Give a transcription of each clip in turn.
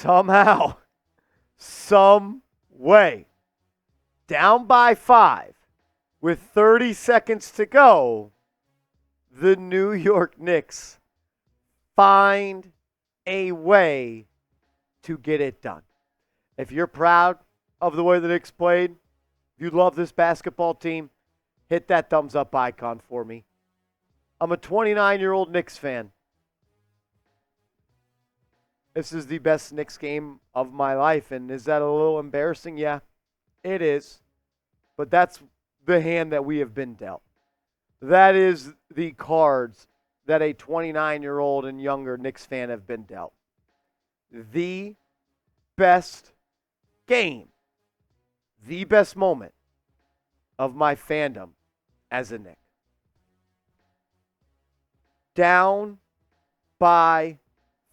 somehow, some way, down by 5 with 30 seconds to go, the New York Knicks find a way to get it done. If you're proud of the way the Knicks played, if you love this basketball team, hit that thumbs up icon for me. I'm a 29-year-old Knicks fan. This is the best Knicks game of my life, and is that a little embarrassing? Yeah, it is. But that's the hand that we have been dealt. That is the cards that a 29-year-old and younger Knicks fan have been dealt. The best game, the best moment of my fandom as a Knick. Down by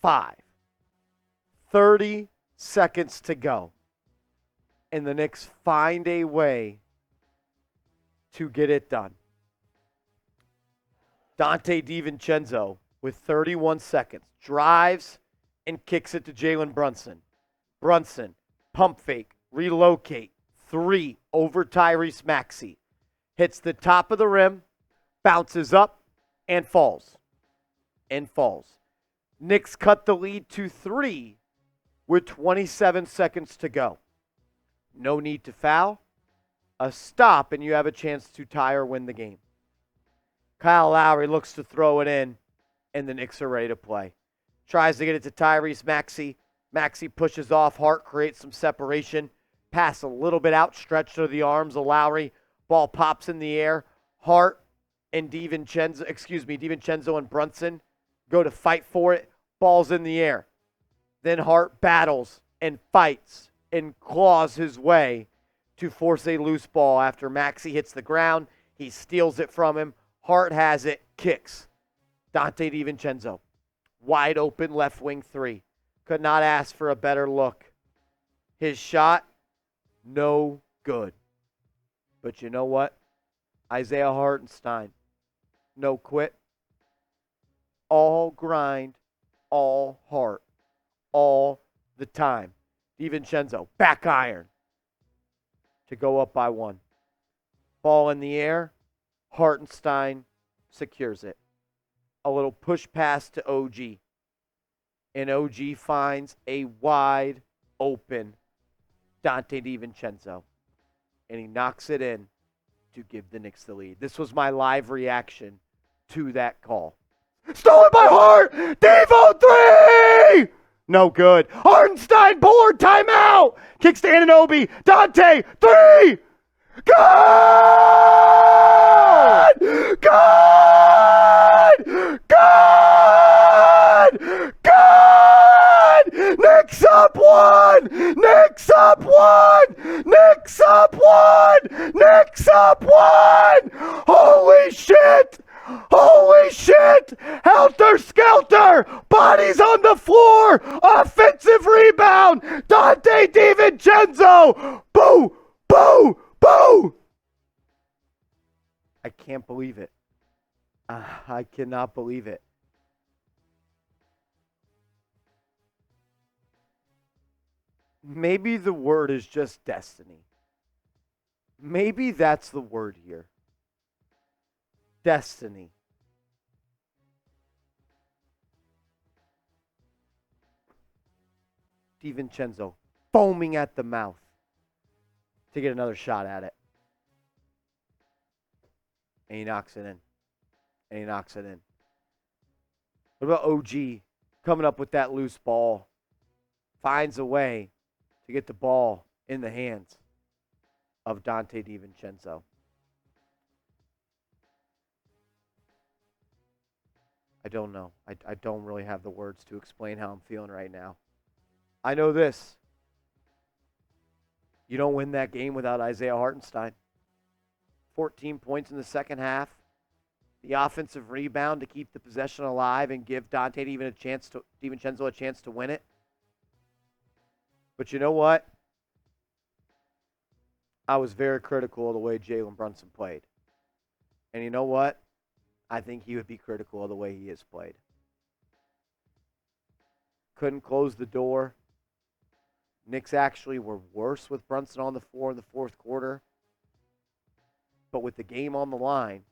5. 30 seconds to go. And the Knicks find a way to get it done. Donte DiVincenzo, with 31 seconds, drives and kicks it to Jalen Brunson. Brunson, pump fake, relocate, 3 over Tyrese Maxey. Hits the top of the rim, bounces up, and falls. Knicks cut the lead to 3 with 27 seconds to go. No need to foul. A stop, and you have a chance to tie or win the game. Kyle Lowry looks to throw it in, and the Knicks are ready to play. Tries to get it to Tyrese Maxey. Maxey pushes off. Hart creates some separation. Pass a little bit outstretched to the arms of Lowry. Ball pops in the air. Hart and DiVincenzo and Brunson go to fight for it. Ball's in the air. Then Hart battles and fights and claws his way to force a loose ball after Maxey hits the ground. He steals it from him. Hart has it, kicks. Donte DiVincenzo, wide open left wing 3. Could not ask for a better look. His shot, no good. But you know what? Isaiah Hartenstein, no quit. All grind, all heart, all the time. DiVincenzo, back iron to go up by 1. Ball in the air. Hartenstein secures it. A little push pass to OG. And OG finds a wide open Donte DiVincenzo. And he knocks it in to give the Knicks the lead. This was my live reaction to that call. Stolen by Hart! Devo 3! No good. Hartenstein board, timeout! Kicks to Anunoby. Donte, 3! Good! Good! Good! Good! Knicks up 1! Knicks up 1! Knicks up 1! Knicks up 1! Holy shit! Holy shit! Helter Skelter! Bodies on the floor! Offensive rebound! Donte DiVincenzo! Boo! Boo! Boo! I can't believe it. I cannot believe it. Maybe the word is just destiny. Maybe that's the word here. Destiny. DiVincenzo foaming at the mouth to get another shot at it. And he knocks it in. And he knocks it in. What about OG coming up with that loose ball? Finds a way to get the ball in the hands of Donte DiVincenzo. I don't know. I don't really have the words to explain how I'm feeling right now. I know this. You don't win that game without Isaiah Hartenstein. 14 points in the second half. The offensive rebound to keep the possession alive and give Donte DiVincenzo a chance to win it. But you know what? I was very critical of the way Jalen Brunson played. And you know what? I think he would be critical of the way he has played. Couldn't close the door Knicks actually were worse with Brunson on the floor in the fourth quarter. But with the game on the line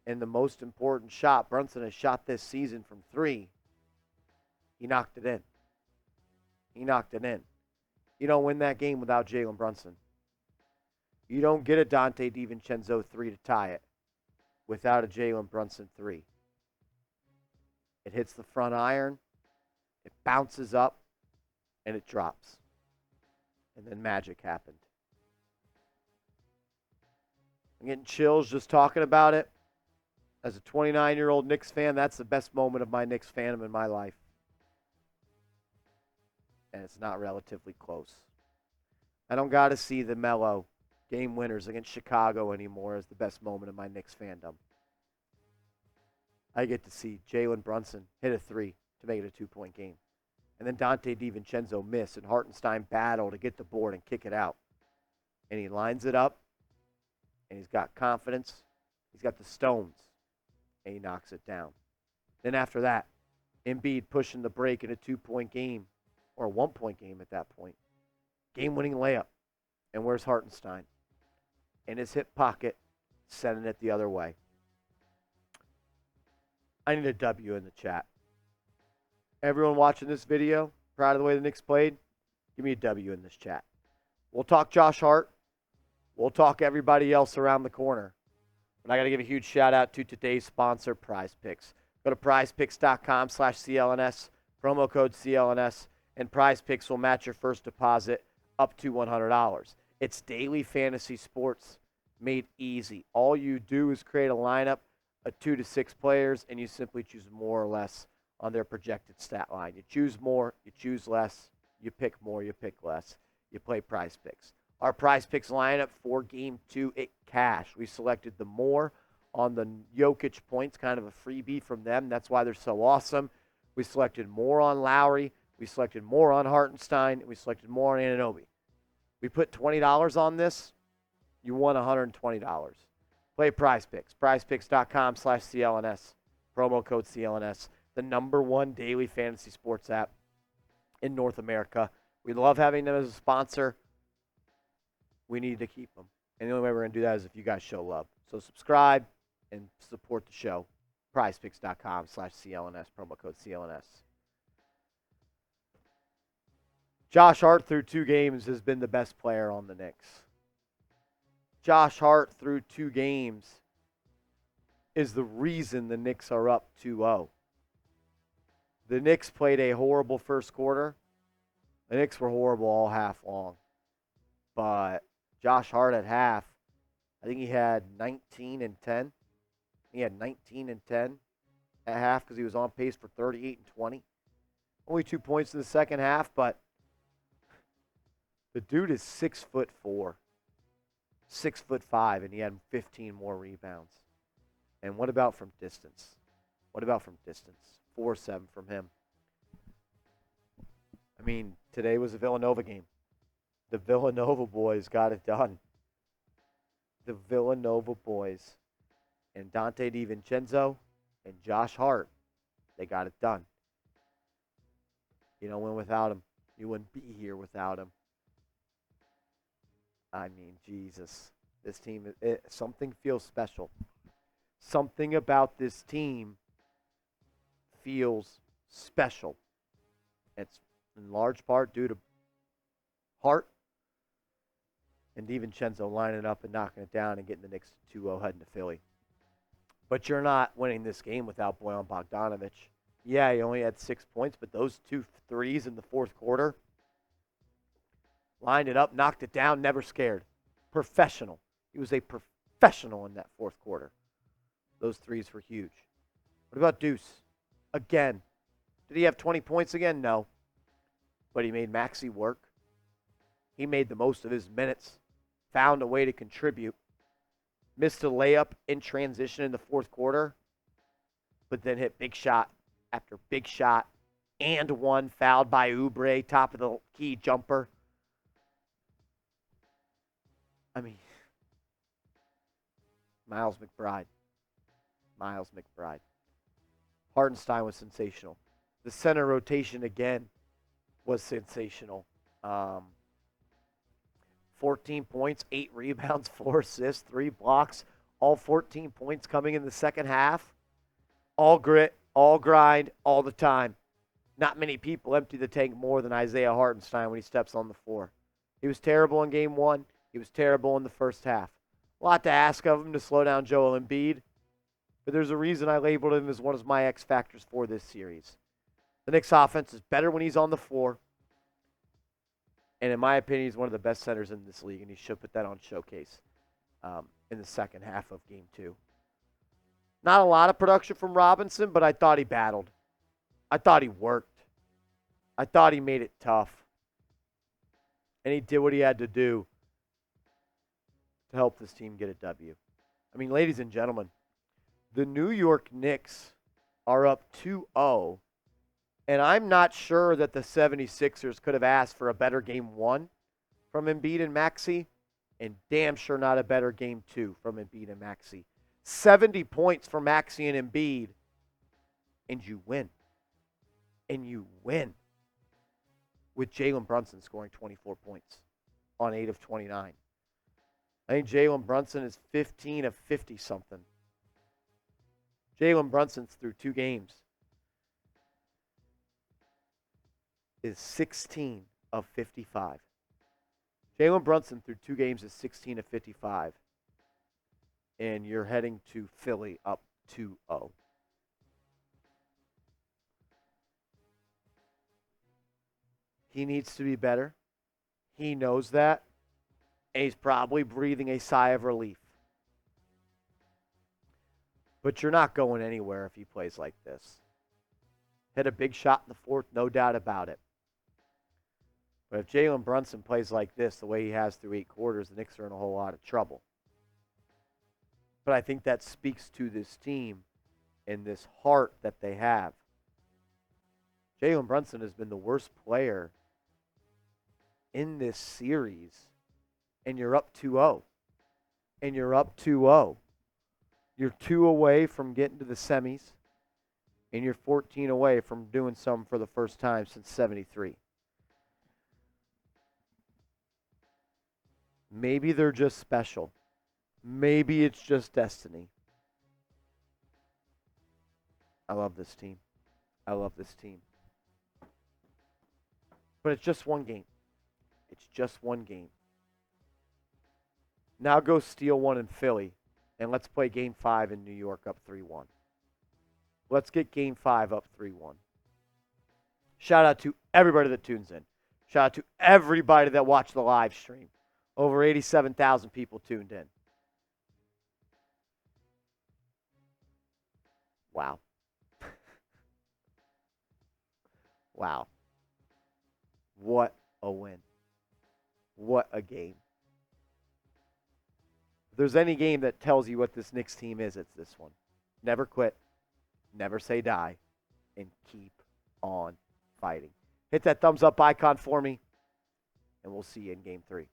and the most important shot Brunson has shot this season from three, he knocked it in. He knocked it in. You don't win that game without Jalen Brunson. You don't get a Donte DiVincenzo three to tie it without a Jalen Brunson three. It hits the front iron, it bounces up, and it drops. And then magic happened. I'm getting chills just talking about it. As a 29-year-old Knicks fan, that's the best moment of my Knicks fandom in my life. And it's not relatively close. I don't got to see the Melo game winners against Chicago anymore as the best moment of my Knicks fandom. I get to see Jalen Brunson hit a three to make it a 2-point game. And then Donte DiVincenzo miss and Hartenstein battle to get the board and kick it out. And he lines it up, and he's got confidence. He's got the stones, and he knocks it down. Then after that, Embiid pushing the break in a 2-point game, or a 1-point game at that point. Game-winning layup. And where's Hartenstein? In his hip pocket, sending it the other way. I need a W in the chat. Everyone watching this video, proud of the way the Knicks played, give me a W in this chat. We'll talk Josh Hart. We'll talk everybody else around the corner. But I got to give a huge shout out to today's sponsor, Prize Picks. Go to prizepicks.com/CLNS, promo code CLNS, and Prize Picks will match your first deposit up to $100. It's daily fantasy sports made easy. All you do is create a lineup of 2 to 6 players, and you simply choose more or less on their projected stat line. You choose more, you choose less, you pick more, you pick less. You play Prize Picks. Our Prize Picks lineup for Game 2, it cashed. We selected the more on the Jokic points, kind of a freebie from them. That's why they're so awesome. We selected more on Lowry. We selected more on Hartenstein. And we selected more on Anunoby. We put $20 on this. You won $120. Play Prize Picks. PrizePicks.com/CLNS. Promo code CLNS. The #1 daily fantasy sports app in North America. We love having them as a sponsor. We need to keep them. And the only way we're going to do that is if you guys show love. So subscribe and support the show. PrizePicks.com/CLNS. Promo code CLNS. Josh Hart through 2 games has been the best player on the Knicks. Josh Hart through 2 games is the reason the Knicks are up 2-0. The Knicks played a horrible first quarter. The Knicks were horrible all half long. But Josh Hart at half, I think he had 19 and 10. He had 19 and 10 at half because he was on pace for 38 and 20. Only 2 points in the second half, but the dude is 6'4", 6'5", and he had 15 more rebounds. And what about from distance? 4-7 from him. I mean, today was a Villanova game. The Villanova boys got it done. The Villanova boys and Donte DiVincenzo and Josh Hart, they got it done. You don't win without him. You wouldn't be here without him. I mean, Jesus. This team, something feels special. Something about this team feels special. It's in large part due to Hart and DiVincenzo lining up and knocking it down and getting the Knicks 2-0 heading to Philly. But you're not winning this game without Bojan Bogdanovic. Yeah, he only had 6 points, but those 2 threes in the fourth quarter, lined it up, knocked it down, never scared. Professional. He was a professional in that fourth quarter. Those threes were huge. What about Deuce? Again. Did he have 20 points again? No. But he made Maxey work. He made the most of his minutes. Found a way to contribute. Missed a layup in transition in the fourth quarter. But then hit big shot after big shot. And one fouled by Oubre. Top of the key jumper. I mean, Miles McBride. Hartenstein was sensational. The center rotation again. was sensational. 14 points, 8 rebounds, 4 assists, 3 blocks, all 14 points coming in the second half. All grit, all grind, all the time. Not many people empty the tank more than Isaiah Hartenstein when he steps on the floor. He was terrible in game one. He was terrible in the first half. A lot to ask of him to slow down Joel Embiid, but there's a reason I labeled him as one of my X factors for this series. The Knicks offense is better when he's on the floor, and in my opinion, he's one of the best centers in this league, and he should put that on showcase in the second half of game two. Not a lot of production from Robinson, but I thought he battled. I thought he worked. I thought he made it tough. And he did what he had to do to help this team get a W. I mean, ladies and gentlemen, the New York Knicks are up 2-0, and I'm not sure that the 76ers could have asked for a better game one from Embiid and Maxey, and damn sure not a better game two from Embiid and Maxey. 70 points for Maxey and Embiid, and you win. And you win with Jalen Brunson scoring 24 points on 8 of 29. I think Jalen Brunson is 15 of 50-something. Jalen Brunson's through 2 games is 16 of 55. Jalen Brunson through 2 games is 16 of 55. And you're heading to Philly up 2-0. He needs to be better. He knows that. And he's probably breathing a sigh of relief. But you're not going anywhere if he plays like this. Hit a big shot in the fourth, no doubt about it. But if Jalen Brunson plays like this, the way he has through 8 quarters, the Knicks are in a whole lot of trouble. But I think that speaks to this team and this heart that they have. Jalen Brunson has been the worst player in this series, and you're up 2-0. And you're up 2-0. You're 2 away from getting to the semis, and you're 14 away from doing something for the first time since 73. Maybe they're just special. Maybe it's just destiny. I love this team. I love this team. But it's just one game. It's just one game. Now go steal one in Philly, and let's play Game 5 in New York up 3-1. Let's get Game 5 up 3-1. Shout out to everybody that tunes in. Shout out to everybody that watched the live stream. Over 87,000 people tuned in. Wow. Wow. What a win. What a game. If there's any game that tells you what this Knicks team is, it's this one. Never quit, never say die, and keep on fighting. Hit that thumbs up icon for me, and we'll see you in Game 3.